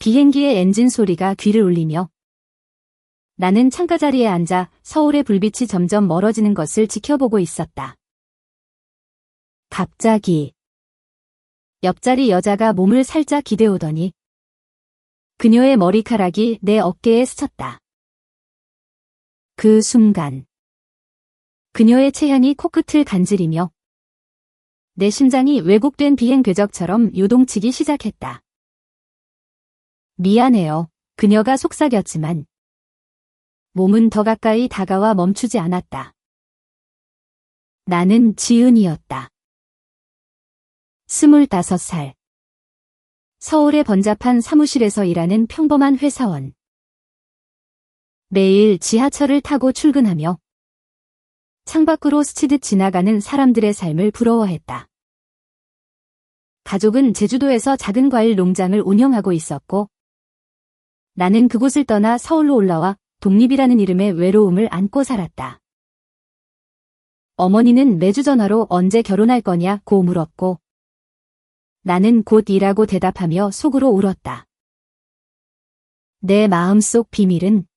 비행기의 엔진 소리가 귀를 울리며 나는 창가 자리에 앉아 서울의 불빛이 점점 멀어지는 것을 지켜보고 있었다. 갑자기 옆자리 여자가 몸을 살짝 기대오더니 그녀의 머리카락이 내 어깨에 스쳤다. 그 순간 그녀의 체향이 코끝을 간지리며 내 심장이 왜곡된 비행 궤적처럼 요동치기 시작했다. 미안해요. 그녀가 속삭였지만 몸은 더 가까이 다가와 멈추지 않았다. 나는 지은이었다. 25살. 서울의 번잡한 사무실에서 일하는 평범한 회사원. 매일 지하철을 타고 출근하며 창밖으로 스치듯 지나가는 사람들의 삶을 부러워했다. 가족은 제주도에서 작은 과일 농장을 운영하고 있었고 나는 그곳을 떠나 서울로 올라와 독립이라는 이름의 외로움을 안고 살았다. 어머니는 매주 전화로 언제 결혼할 거냐고 물었고 나는 곧 이라고 대답하며 속으로 울었다. 내 마음속 비밀은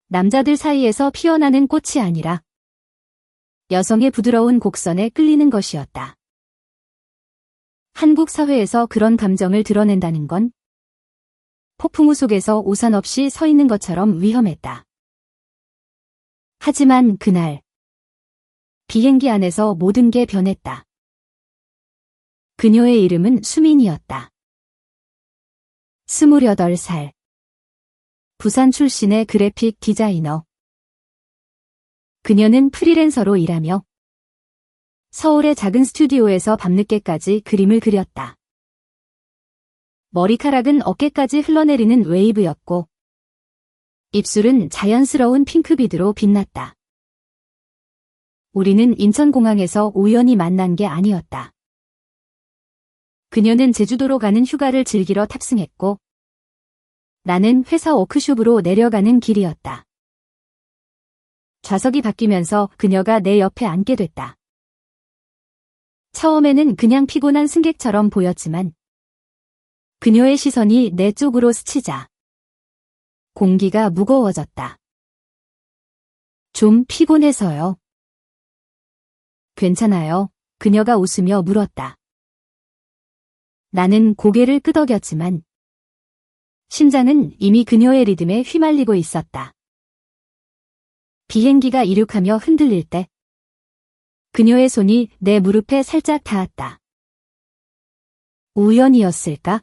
남자들 사이에서 피어나는 꽃이 아니라 여성의 부드러운 곡선에 끌리는 것이었다. 한국 사회에서 그런 감정을 드러낸다는 건 폭풍우 속에서 우산 없이 서 있는 것처럼 위험했다. 하지만 그날 비행기 안에서 모든 게 변했다. 그녀의 이름은 수민이었다. 28살. 부산 출신의 그래픽 디자이너. 그녀는 프리랜서로 일하며 서울의 작은 스튜디오에서 밤늦게까지 그림을 그렸다. 머리카락은 어깨까지 흘러내리는 웨이브였고 입술은 자연스러운 핑크비드로 빛났다. 우리는 인천공항에서 우연히 만난 게 아니었다. 그녀는 제주도로 가는 휴가를 즐기러 탑승했고 나는 회사 워크숍으로 내려가는 길이었다. 좌석이 바뀌면서 그녀가 내 옆에 앉게 됐다. 처음에는 그냥 피곤한 승객처럼 보였지만 그녀의 시선이 내 쪽으로 스치자 공기가 무거워졌다. 좀 피곤해서요. 괜찮아요. 그녀가 웃으며 물었다. 나는 고개를 끄덕였지만 심장은 이미 그녀의 리듬에 휘말리고 있었다. 비행기가 이륙하며 흔들릴 때 그녀의 손이 내 무릎에 살짝 닿았다. 우연이었을까?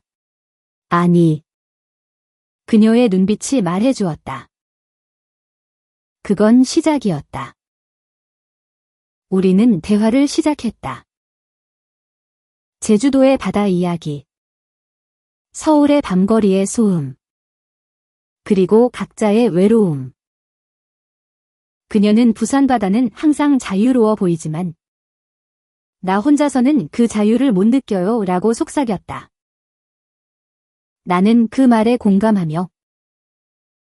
아니. 그녀의 눈빛이 말해주었다. 그건 시작이었다. 우리는 대화를 시작했다. 제주도의 바다 이야기, 서울의 밤거리의 소음, 그리고 각자의 외로움. 그녀는 부산 바다는 항상 자유로워 보이지만 나 혼자서는 그 자유를 못 느껴요 라고 속삭였다. 나는 그 말에 공감하며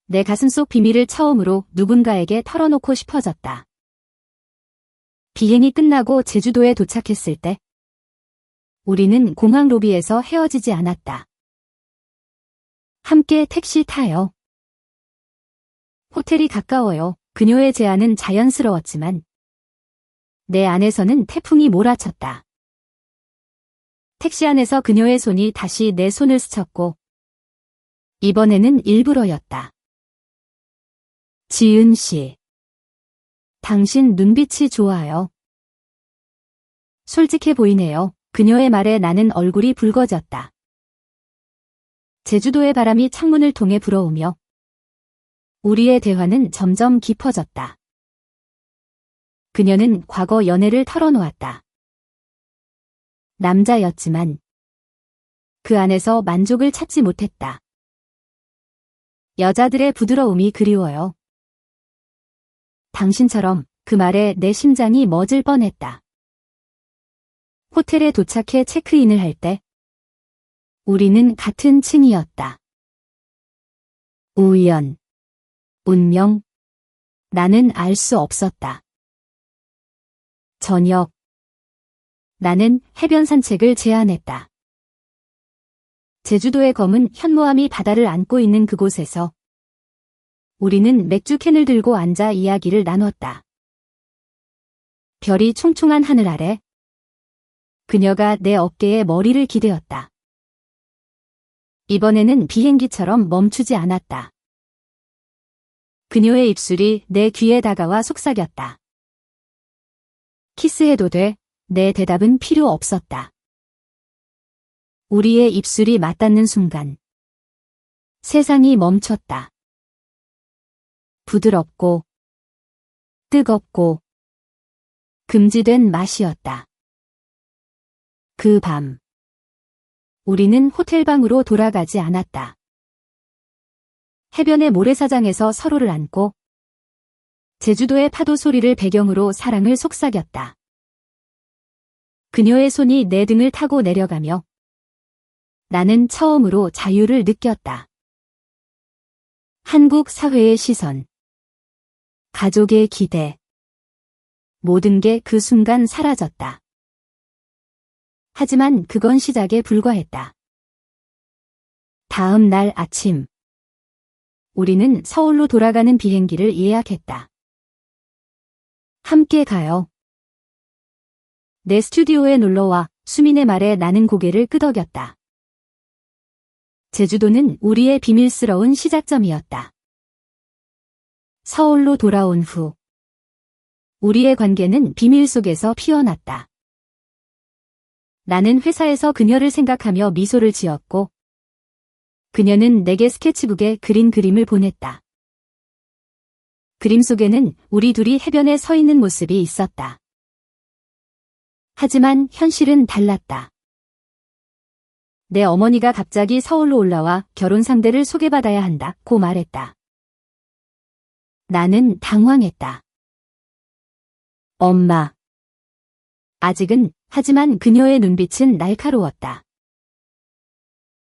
내 가슴속 비밀을 처음으로 누군가에게 털어놓고 싶어졌다. 비행이 끝나고 제주도에 도착했을 때 우리는 공항 로비에서 헤어지지 않았다. 함께 택시 타요. 호텔이 가까워요. 그녀의 제안은 자연스러웠지만 내 안에서는 태풍이 몰아쳤다. 택시 안에서 그녀의 손이 다시 내 손을 스쳤고 이번에는 일부러였다. 지은 씨, 당신 눈빛이 좋아요. 솔직해 보이네요. 그녀의 말에 나는 얼굴이 붉어졌다. 제주도의 바람이 창문을 통해 불어오며 우리의 대화는 점점 깊어졌다. 그녀는 과거 연애를 털어놓았다. 남자였지만 그 안에서 만족을 찾지 못했다. 여자들의 부드러움이 그리워요. 당신처럼 그 말에 내 심장이 멎을 뻔했다. 호텔에 도착해 체크인을 할 때 우리는 같은 층이었다. 우연, 운명, 나는 알 수 없었다. 저녁, 나는 해변 산책을 제안했다. 제주도의 검은 현무암이 바다를 안고 있는 그곳에서 우리는 맥주 캔을 들고 앉아 이야기를 나눴다. 별이 총총한 하늘 아래 그녀가 내 어깨에 머리를 기대었다. 이번에는 비행기처럼 멈추지 않았다. 그녀의 입술이 내 귀에 다가와 속삭였다. 키스해도 돼. 내 대답은 필요 없었다. 우리의 입술이 맞닿는 순간 세상이 멈췄다. 부드럽고 뜨겁고 금지된 맛이었다. 그 밤 우리는 호텔방으로 돌아가지 않았다. 해변의 모래사장에서 서로를 안고 제주도의 파도 소리를 배경으로 사랑을 속삭였다. 그녀의 손이 내 등을 타고 내려가며 나는 처음으로 자유를 느꼈다. 한국 사회의 시선, 가족의 기대, 모든 게 그 순간 사라졌다. 하지만 그건 시작에 불과했다. 다음 날 아침, 우리는 서울로 돌아가는 비행기를 예약했다. 함께 가요. 내 스튜디오에 놀러와. 수민의 말에 나는 고개를 끄덕였다. 제주도는 우리의 비밀스러운 시작점이었다. 서울로 돌아온 후 우리의 관계는 비밀 속에서 피어났다. 나는 회사에서 그녀를 생각하며 미소를 지었고 그녀는 내게 스케치북에 그린 그림을 보냈다. 그림 속에는 우리 둘이 해변에 서 있는 모습이 있었다. 하지만 현실은 달랐다. 내 어머니가 갑자기 서울로 올라와 결혼 상대를 소개받아야 한다고 말했다. 나는 당황했다. 엄마. 아직은, 하지만 그녀의 눈빛은 날카로웠다.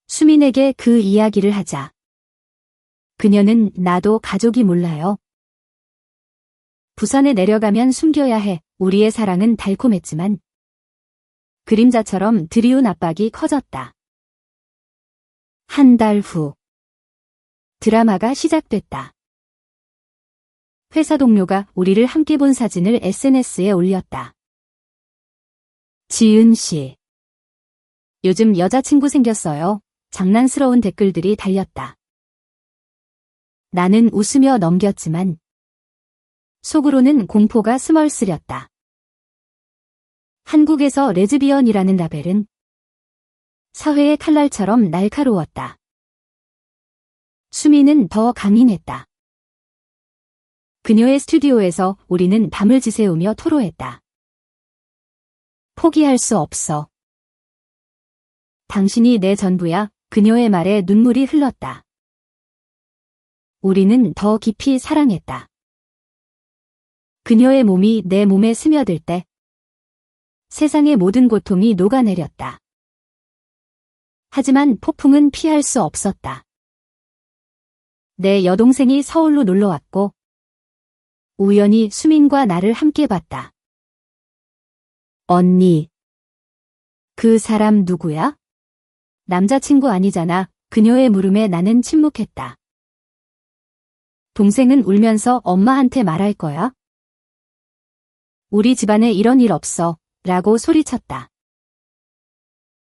수민에게 그 이야기를 하자. 그녀는 나도 가족이 몰라요. 부산에 내려가면 숨겨야 해. 우리의 사랑은 달콤했지만 그림자처럼 드리운 압박이 커졌다. 한 달 후 드라마가 시작됐다. 회사 동료가 우리를 함께 본 사진을 SNS에 올렸다. 지은 씨. 요즘 여자친구 생겼어요. 장난스러운 댓글들이 달렸다. 나는 웃으며 넘겼지만 속으로는 공포가 스멀스렸다. 한국에서 레즈비언이라는 라벨은 사회의 칼날처럼 날카로웠다. 수미는 더 강인했다. 그녀의 스튜디오에서 우리는 밤을 지새우며 토로했다. 포기할 수 없어. 당신이 내 전부야. 그녀의 말에 눈물이 흘렀다. 우리는 더 깊이 사랑했다. 그녀의 몸이 내 몸에 스며들 때 세상의 모든 고통이 녹아내렸다. 하지만 폭풍은 피할 수 없었다. 내 여동생이 서울로 놀러왔고 우연히 수민과 나를 함께 봤다. 언니. 그 사람 누구야? 남자친구 아니잖아. 그녀의 물음에 나는 침묵했다. 동생은 울면서 엄마한테 말할 거야? 우리 집안에 이런 일 없어. 라고 소리쳤다.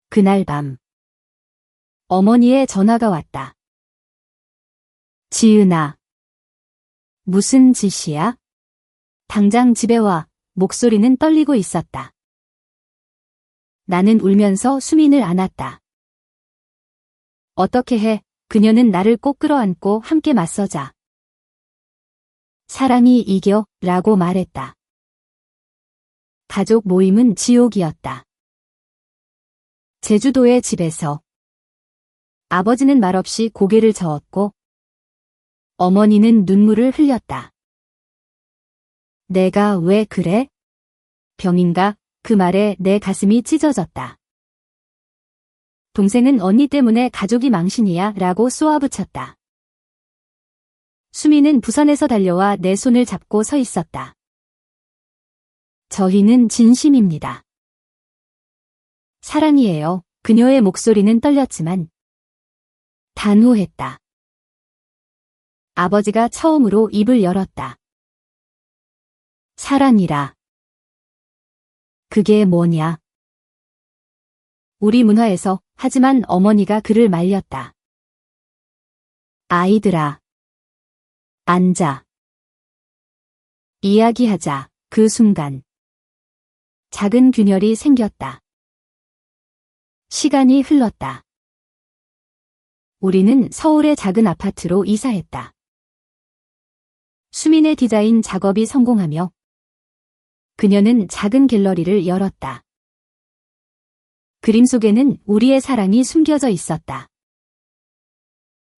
그날 밤 어머니의 전화가 왔다. 지은아. 무슨 짓이야? 당장 집에 와. 목소리는 떨리고 있었다. 나는 울면서 수민을 안았다. 어떻게 해? 그녀는 나를 꼭 끌어안고 함께 맞서자. 사랑이 이겨. 라고 말했다. 가족 모임은 지옥이었다. 제주도의 집에서 아버지는 말없이 고개를 저었고 어머니는 눈물을 흘렸다. 내가 왜 그래? 병인가? 그 말에 내 가슴이 찢어졌다. 동생은 언니 때문에 가족이 망신이야 라고 쏘아붙였다. 수미는 부산에서 달려와 내 손을 잡고 서 있었다. 저희는 진심입니다. 사랑이에요. 그녀의 목소리는 떨렸지만 단호했다. 아버지가 처음으로 입을 열었다. 사랑이라. 그게 뭐냐? 우리 문화에서 하지만 어머니가 그를 말렸다. 아이들아. 앉아. 이야기하자. 그 순간. 작은 균열이 생겼다. 시간이 흘렀다. 우리는 서울의 작은 아파트로 이사했다. 수민의 디자인 작업이 성공하며 그녀는 작은 갤러리를 열었다. 그림 속에는 우리의 사랑이 숨겨져 있었다.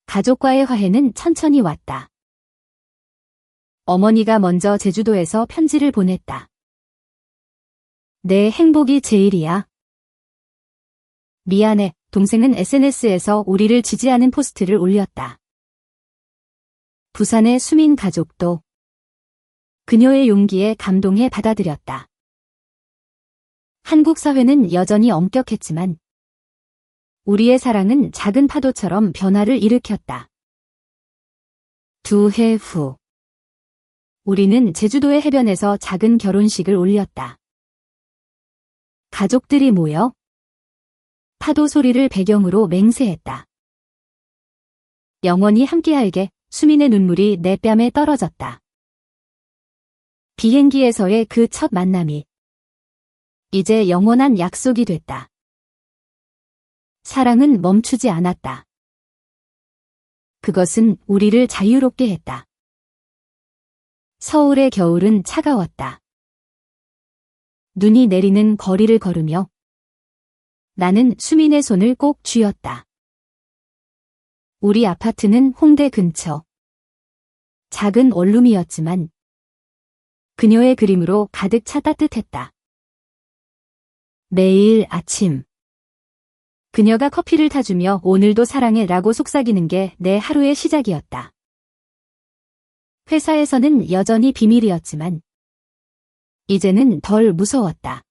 가족과의 화해는 천천히 왔다. 어머니가 먼저 제주도에서 편지를 보냈다. 내 행복이 제일이야. 미안해. 동생은 SNS에서 우리를 지지하는 포스트를 올렸다. 부산의 수민 가족도 그녀의 용기에 감동해 받아들였다. 한국 사회는 여전히 엄격했지만 우리의 사랑은 작은 파도처럼 변화를 일으켰다. 2해 후 우리는 제주도의 해변에서 작은 결혼식을 올렸다. 가족들이 모여 파도 소리를 배경으로 맹세했다. 영원히 함께할게. 수민의 눈물이 내 뺨에 떨어졌다. 비행기에서의 그 첫 만남이 이제 영원한 약속이 됐다. 사랑은 멈추지 않았다. 그것은 우리를 자유롭게 했다. 서울의 겨울은 차가웠다. 눈이 내리는 거리를 걸으며 나는 수민의 손을 꼭 쥐었다. 우리 아파트는 홍대 근처. 작은 원룸이었지만 그녀의 그림으로 가득 차 따뜻했다. 매일 아침 그녀가 커피를 타주며 오늘도 사랑해 라고 속삭이는 게 내 하루의 시작이었다. 회사에서는 여전히 비밀이었지만 이제는 덜 무서웠다.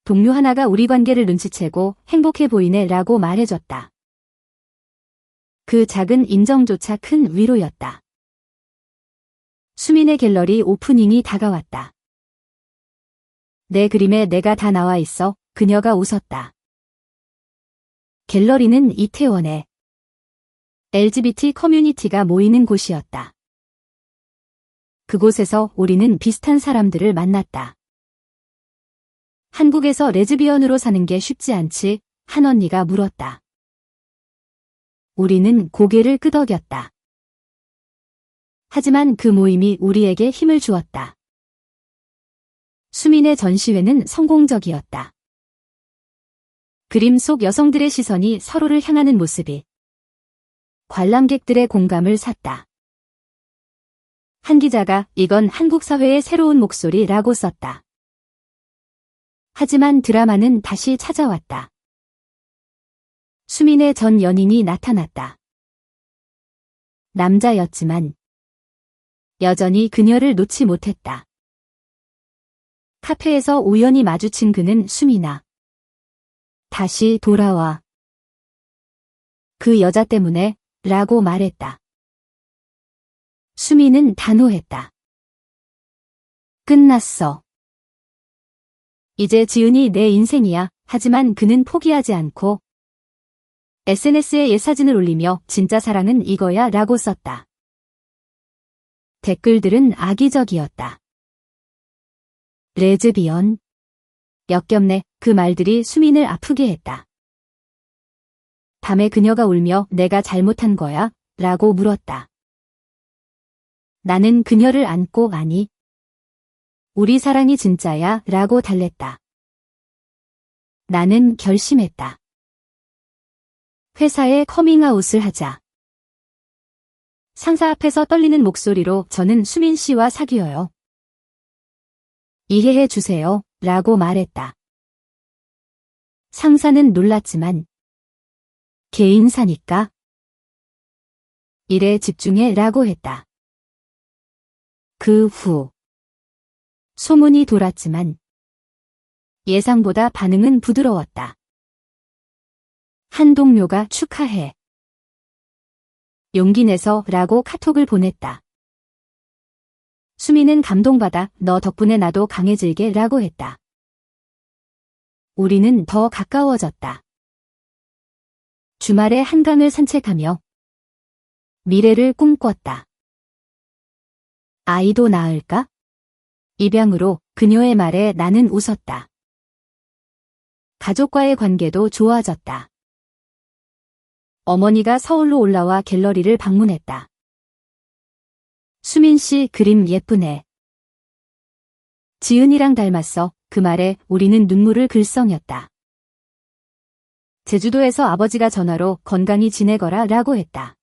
동료 하나가 우리 관계를 눈치채고 행복해 보이네 라고 말해줬다. 그 작은 인정조차 큰 위로였다. 수민의 갤러리 오프닝이 다가왔다. 내 그림에 내가 다 나와 있어. 그녀가 웃었다. 갤러리는 이태원에 LGBT 커뮤니티가 모이는 곳이었다. 그곳에서 우리는 비슷한 사람들을 만났다. 한국에서 레즈비언으로 사는 게 쉽지 않지? 한 언니가 물었다. 우리는 고개를 끄덕였다. 하지만 그 모임이 우리에게 힘을 주었다. 수민의 전시회는 성공적이었다. 그림 속 여성들의 시선이 서로를 향하는 모습이 관람객들의 공감을 샀다. 한 기자가 이건 한국 사회의 새로운 목소리라고 썼다. 하지만 드라마는 다시 찾아왔다. 수민의 전 연인이 나타났다. 남자였지만 여전히 그녀를 놓지 못했다. 카페에서 우연히 마주친 그는 수민아. 다시 돌아와. 그 여자 때문에 라고 말했다. 수민은 단호했다. 끝났어. 이제 지은이 내 인생이야. 하지만 그는 포기하지 않고 SNS에 옛 사진을 올리며 진짜 사랑은 이거야 라고 썼다. 댓글들은 악의적이었다. 레즈비언. 역겹네. 그 말들이 수민을 아프게 했다. 밤에 그녀가 울며 내가 잘못한 거야? 라고 물었다. 나는 그녀를 안고 아니. 우리 사랑이 진짜야? 라고 달랬다. 나는 결심했다. 회사에 커밍아웃을 하자. 상사 앞에서 떨리는 목소리로 저는 수민 씨와 사귀어요. 이해해 주세요. 라고 말했다. 상사는 놀랐지만 개인사니까 일에 집중해 라고 했다. 그 후 소문이 돌았지만 예상보다 반응은 부드러웠다. 한 동료가 축하해. 용기 내서 라고 카톡을 보냈다. 수미는 감동받아 너 덕분에 나도 강해질게 라고 했다. 우리는 더 가까워졌다. 주말에 한강을 산책하며 미래를 꿈꿨다. 아이도 낳을까? 입양으로 그녀의 말에 나는 웃었다. 가족과의 관계도 좋아졌다. 어머니가 서울로 올라와 갤러리를 방문했다. 수민 씨 그림 예쁘네. 지은이랑 닮았어. 그 말에 우리는 눈물을 글썽였다. 제주도에서 아버지가 전화로 건강히 지내거라 라고 했다.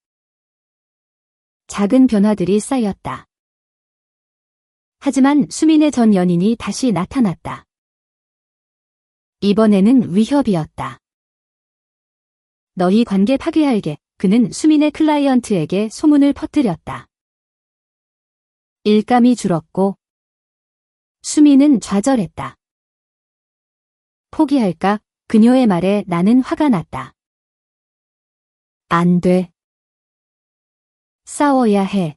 작은 변화들이 쌓였다. 하지만 수민의 전 연인이 다시 나타났다. 이번에는 위협이었다. 너희 관계 파괴할게. 그는 수민의 클라이언트에게 소문을 퍼뜨렸다. 일감이 줄었고 수민은 좌절했다. 포기할까? 그녀의 말에 나는 화가 났다. 안 돼. 싸워야 해.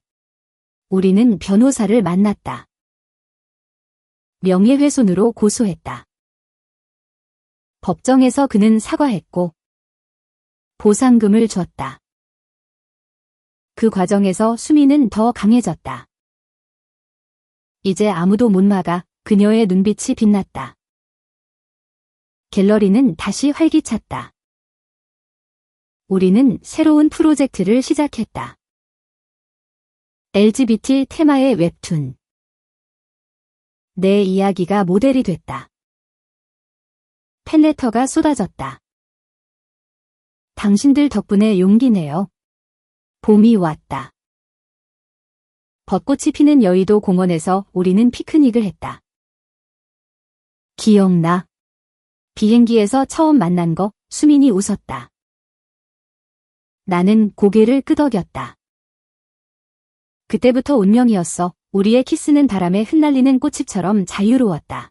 우리는 변호사를 만났다. 명예훼손으로 고소했다. 법정에서 그는 사과했고 보상금을 줬다. 그 과정에서 수미는 더 강해졌다. 이제 아무도 못 막아. 그녀의 눈빛이 빛났다. 갤러리는 다시 활기찼다. 우리는 새로운 프로젝트를 시작했다. LGBT 테마의 웹툰. 내 이야기가 모델이 됐다. 팬레터가 쏟아졌다. 당신들 덕분에 용기 내요. 봄이 왔다. 벚꽃이 피는 여의도 공원에서 우리는 피크닉을 했다. 기억나? 비행기에서 처음 만난 거. 수민이 웃었다. 나는 고개를 끄덕였다. 그때부터 운명이었어. 우리의 키스는 바람에 흩날리는 꽃잎처럼 자유로웠다.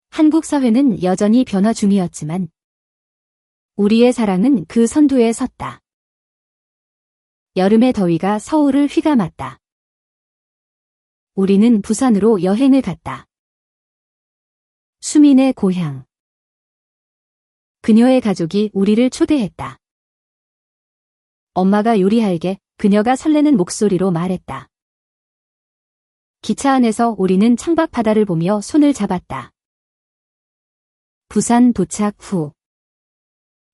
한국 사회는 여전히 변화 중이었지만 우리의 사랑은 그 선두에 섰다. 여름의 더위가 서울을 휘감았다. 우리는 부산으로 여행을 갔다. 수민의 고향. 그녀의 가족이 우리를 초대했다. 엄마가 요리할게. 그녀가 설레는 목소리로 말했다. 기차 안에서 우리는 창밖 바다를 보며 손을 잡았다. 부산 도착 후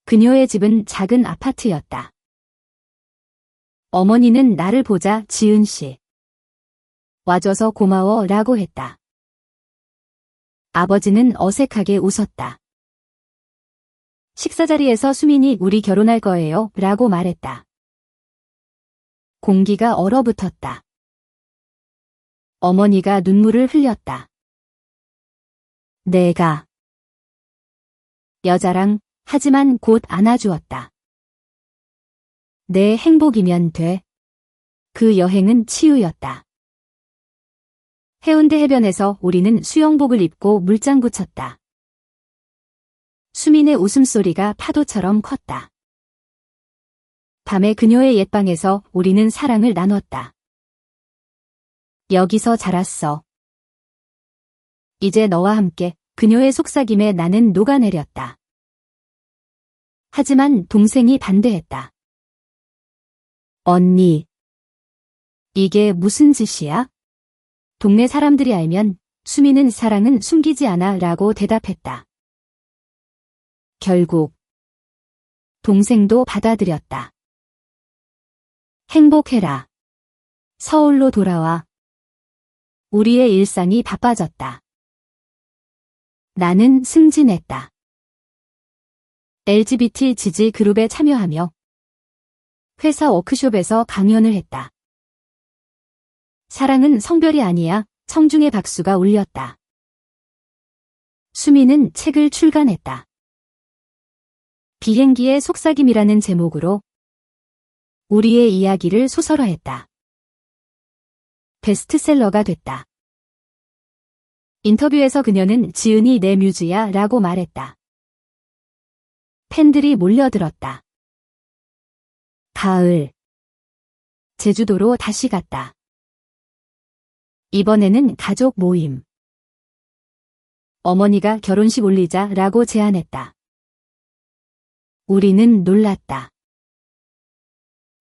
그녀의 집은 작은 아파트였다. 어머니는 나를 보자 지은 씨. 와줘서 고마워 라고 했다. 아버지는 어색하게 웃었다. 식사 자리에서 수민이 우리 결혼할 거예요 라고 말했다. 공기가 얼어붙었다. 어머니가 눈물을 흘렸다. 내가 여자랑 하지만 곧 안아주었다. 내 행복이면 돼. 그 여행은 치유였다. 해운대 해변에서 우리는 수영복을 입고 물장구 쳤다. 수민의 웃음소리가 파도처럼 컸다. 밤에 그녀의 옛방에서 우리는 사랑을 나눴다. 여기서 자랐어. 이제 너와 함께. 그녀의 속삭임에 나는 녹아내렸다. 하지만 동생이 반대했다. 언니, 이게 무슨 짓이야? 동네 사람들이 알면 수미는 사랑은 숨기지 않아 라고 대답했다. 결국 동생도 받아들였다. 행복해라. 서울로 돌아와. 우리의 일상이 바빠졌다. 나는 승진했다. LGBT 지지 그룹에 참여하며 회사 워크숍에서 강연을 했다. 사랑은 성별이 아니야. 청중의 박수가 울렸다. 수미는 책을 출간했다. 비행기의 속삭임이라는 제목으로 우리의 이야기를 소설화했다. 베스트셀러가 됐다. 인터뷰에서 그녀는 지은이 내 뮤즈야 라고 말했다. 팬들이 몰려들었다. 가을. 제주도로 다시 갔다. 이번에는 가족 모임. 어머니가 결혼식 올리자라고 제안했다. 우리는 놀랐다.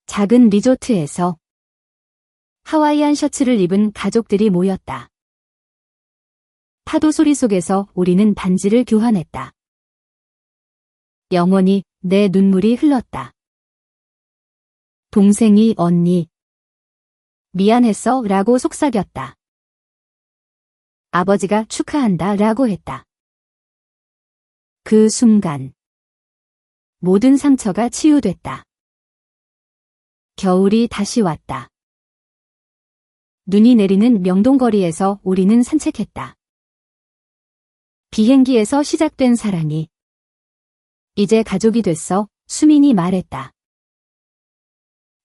작은 리조트에서 하와이안 셔츠를 입은 가족들이 모였다. 파도 소리 속에서 우리는 반지를 교환했다. 영원히 내 눈물이 흘렀다. 동생이 언니, 미안했어 라고 속삭였다. 아버지가 축하한다 라고 했다. 그 순간 모든 상처가 치유됐다. 겨울이 다시 왔다. 눈이 내리는 명동거리에서 우리는 산책했다. 비행기에서 시작된 사랑이 이제 가족이 됐어, 수민이 말했다.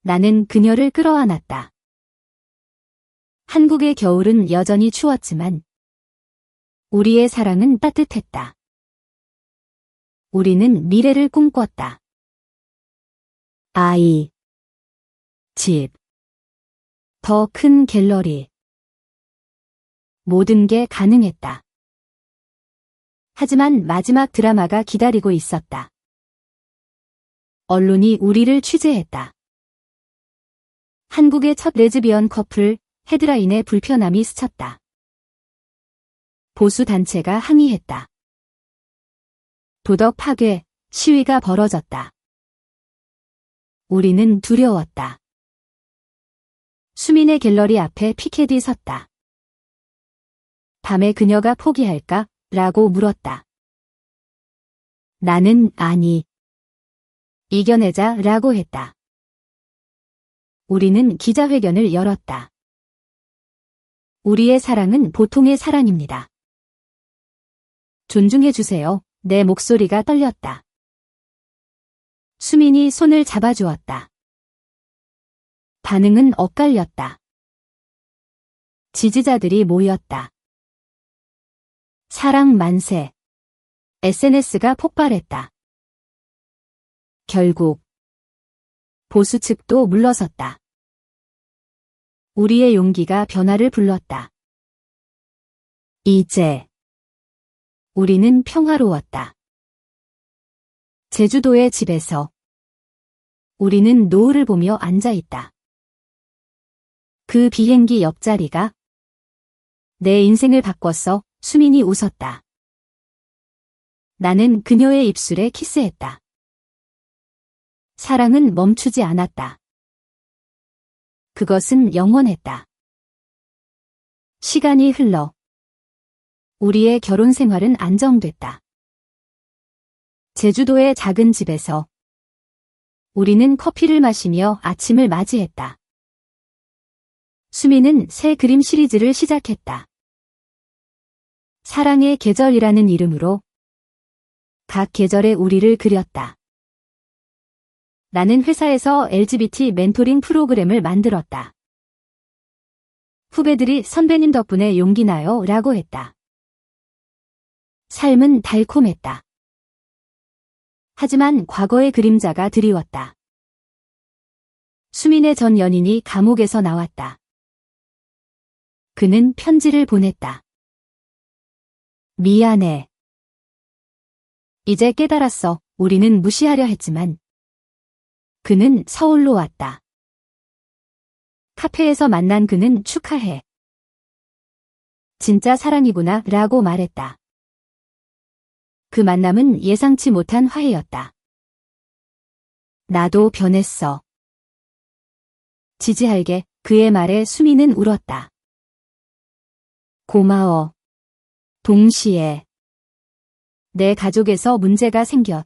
나는 그녀를 끌어안았다. 한국의 겨울은 여전히 추웠지만 우리의 사랑은 따뜻했다. 우리는 미래를 꿈꿨다. 아이, 집, 더 큰 갤러리. 모든 게 가능했다. 하지만 마지막 드라마가 기다리고 있었다. 언론이 우리를 취재했다. 한국의 첫 레즈비언 커플, 헤드라인에 불편함이 스쳤다. 보수 단체가 항의했다. 도덕 파괴, 시위가 벌어졌다. 우리는 두려웠다. 수민의 갤러리 앞에 피켓이 섰다. 밤에 그녀가 포기할까? 라고 물었다. 나는 아니. 이겨내자 라고 했다. 우리는 기자회견을 열었다. 우리의 사랑은 보통의 사랑입니다. 존중해주세요. 내 목소리가 떨렸다. 수민이 손을 잡아주었다. 반응은 엇갈렸다. 지지자들이 모였다. 사랑 만세. SNS가 폭발했다. 결국 보수 측도 물러섰다. 우리의 용기가 변화를 불렀다. 이제 우리는 평화로웠다. 제주도의 집에서 우리는 노을을 보며 앉아있다. 그 비행기 옆자리가 내 인생을 바꿨어. 수민이 웃었다. 나는 그녀의 입술에 키스했다. 사랑은 멈추지 않았다. 그것은 영원했다. 시간이 흘러 우리의 결혼 생활은 안정됐다. 제주도의 작은 집에서 우리는 커피를 마시며 아침을 맞이했다. 수민은 새 그림 시리즈를 시작했다. 사랑의 계절이라는 이름으로 각 계절의 우리를 그렸다. 나는 회사에서 LGBT 멘토링 프로그램을 만들었다. 후배들이 선배님 덕분에 용기 나요 라고 했다. 삶은 달콤했다. 하지만 과거의 그림자가 드리웠다. 수민의 전 연인이 감옥에서 나왔다. 그는 편지를 보냈다. 미안해. 이제 깨달았어. 우리는 무시하려 했지만 그는 서울로 왔다. 카페에서 만난 그는 축하해. 진짜 사랑이구나 라고 말했다. 그 만남은 예상치 못한 화해였다. 나도 변했어. 지지할게. 그의 말에 수민은 울었다. 고마워. 동시에 내 가족에서 문제가 생겨.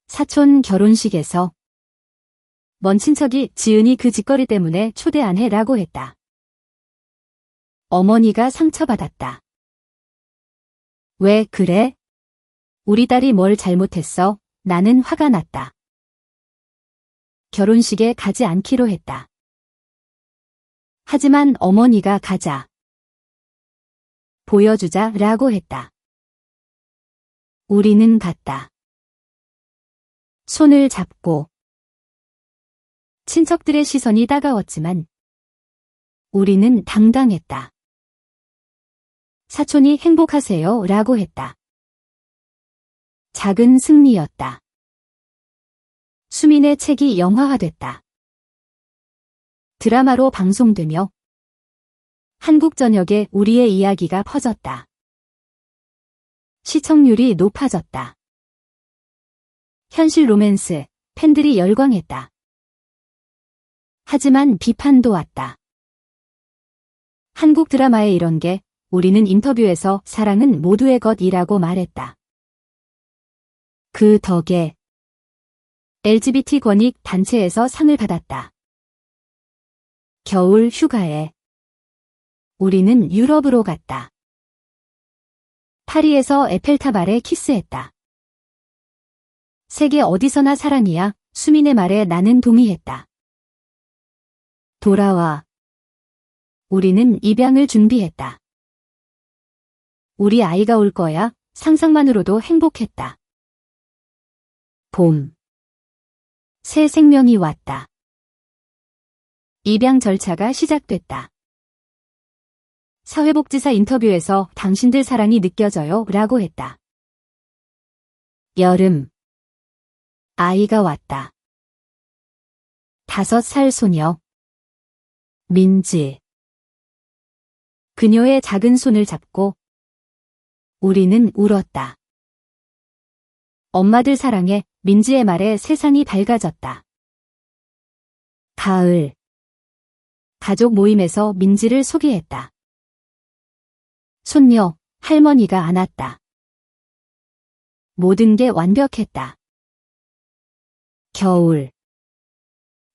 사촌 결혼식에서 먼 친척이 지은이 그 짓거리 때문에 초대 안 해라고 했다. 어머니가 상처받았다. 왜 그래? 우리 딸이 뭘 잘못했어? 나는 화가 났다. 결혼식에 가지 않기로 했다. 하지만 어머니가 가자. 보여주자 라고 했다. 우리는 갔다. 손을 잡고 친척들의 시선이 따가웠지만 우리는 당당했다. 사촌이 행복하세요 라고 했다. 작은 승리였다. 수민의 책이 영화화됐다. 드라마로 방송되며 한국 전역에 우리의 이야기가 퍼졌다. 시청률이 높아졌다. 현실 로맨스, 팬들이 열광했다. 하지만 비판도 왔다. 한국 드라마에 이런 게 우리는 인터뷰에서 사랑은 모두의 것이라고 말했다. 그 덕에 LGBT 권익 단체에서 상을 받았다. 겨울 휴가에 우리는 유럽으로 갔다. 파리에서 에펠탑 아래 키스했다. 세계 어디서나 사랑이야. 수민의 말에 나는 동의했다. 돌아와. 우리는 입양을 준비했다. 우리 아이가 올 거야. 상상만으로도 행복했다. 봄. 새 생명이 왔다. 입양 절차가 시작됐다. 사회복지사 인터뷰에서 당신들 사랑이 느껴져요 라고 했다. 여름. 아이가 왔다. 5살 소녀. 민지. 그녀의 작은 손을 잡고 우리는 울었다. 엄마들 사랑해. 민지의 말에 세상이 밝아졌다. 가을. 가족 모임에서 민지를 소개했다. 손녀, 할머니가 안았다. 모든 게 완벽했다. 겨울.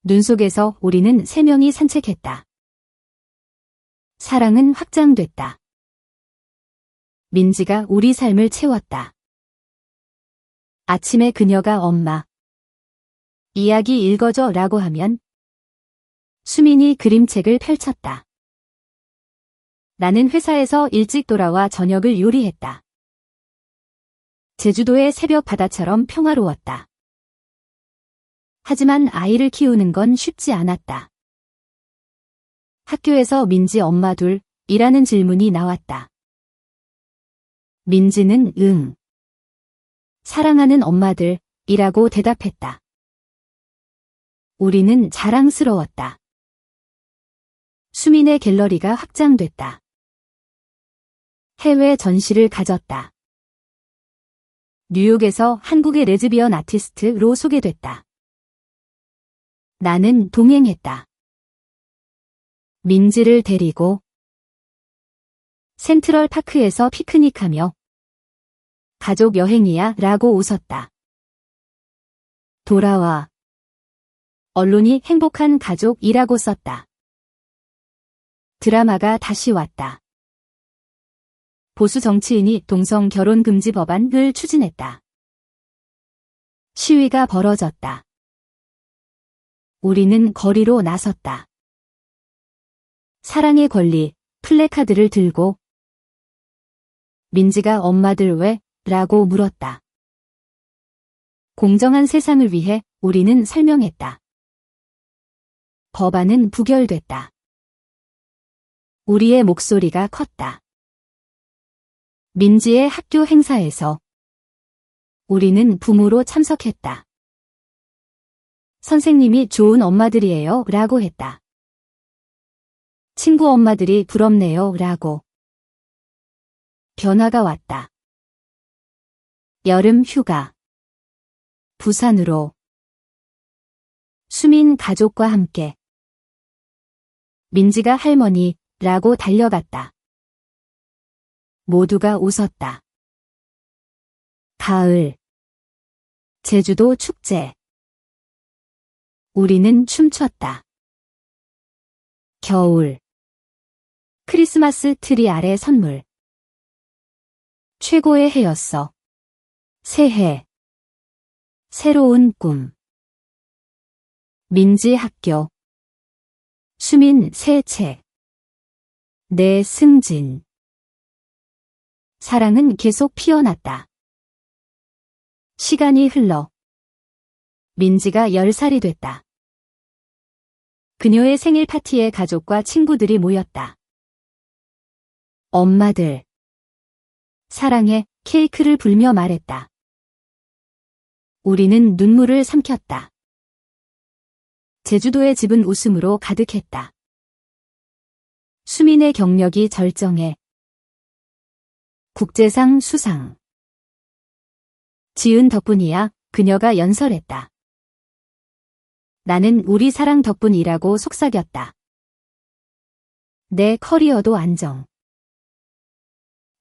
눈 속에서 우리는 3명이 산책했다. 사랑은 확장됐다. 민지가 우리 삶을 채웠다. 아침에 그녀가 엄마, 이야기 읽어줘 라고 하면 수민이 그림책을 펼쳤다. 나는 회사에서 일찍 돌아와 저녁을 요리했다. 제주도의 새벽 바다처럼 평화로웠다. 하지만 아이를 키우는 건 쉽지 않았다. 학교에서 민지 엄마 둘 이라는 질문이 나왔다. 민지는 응. 사랑하는 엄마들 이라고 대답했다. 우리는 자랑스러웠다. 수민의 갤러리가 확장됐다. 해외 전시를 가졌다. 뉴욕에서 한국의 레즈비언 아티스트로 소개됐다. 나는 동행했다. 민지를 데리고 센트럴 파크에서 피크닉하며 가족 여행이야 라고 웃었다. 돌아와. 언론이 행복한 가족이라고 썼다. 드라마가 다시 왔다. 보수 정치인이 동성 결혼 금지 법안을 추진했다. 시위가 벌어졌다. 우리는 거리로 나섰다. 사랑의 권리, 플래카드를 들고 민지가 엄마들 왜? 라고 물었다. 공정한 세상을 위해 우리는 설명했다. 법안은 부결됐다. 우리의 목소리가 컸다. 민지의 학교 행사에서 우리는 부모로 참석했다. 선생님이 좋은 엄마들이에요 라고 했다. 친구 엄마들이 부럽네요 라고. 변화가 왔다. 여름 휴가. 부산으로. 수민 가족과 함께. 민지가 할머니 라고 달려갔다. 모두가 웃었다. 가을. 제주도 축제. 우리는 춤췄다. 겨울. 크리스마스 트리 아래 선물. 최고의 해였어. 새해. 새로운 꿈. 민지 학교. 수민 새 책. 내 승진. 사랑은 계속 피어났다. 시간이 흘러 민지가 10살이 됐다. 그녀의 생일 파티에 가족과 친구들이 모였다. 엄마들. 사랑해, 케이크를 불며 말했다. 우리는 눈물을 삼켰다. 제주도의 집은 웃음으로 가득했다. 수민의 경력이 절정해. 국제상 수상. 지은 덕분이야, 그녀가 연설했다. 나는 우리 사랑 덕분이라고 속삭였다. 내 커리어도 안정.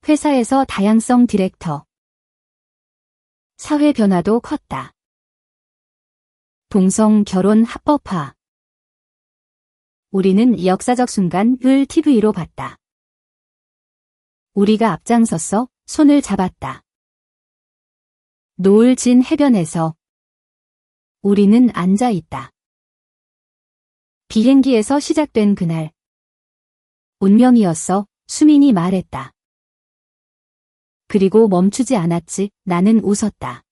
회사에서 다양성 디렉터. 사회 변화도 컸다. 동성 결혼 합법화. 우리는 역사적 순간을 TV로 봤다. 우리가 앞장섰어 손을 잡았다. 노을 진 해변에서 우리는 앉아 있다. 비행기에서 시작된 그날. 운명이었어, 수민이 말했다. 그리고 멈추지 않았지, 나는 웃었다.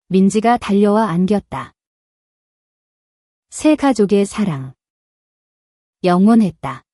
민지가 달려와 안겼다. 새 가족의 사랑. 영원했다.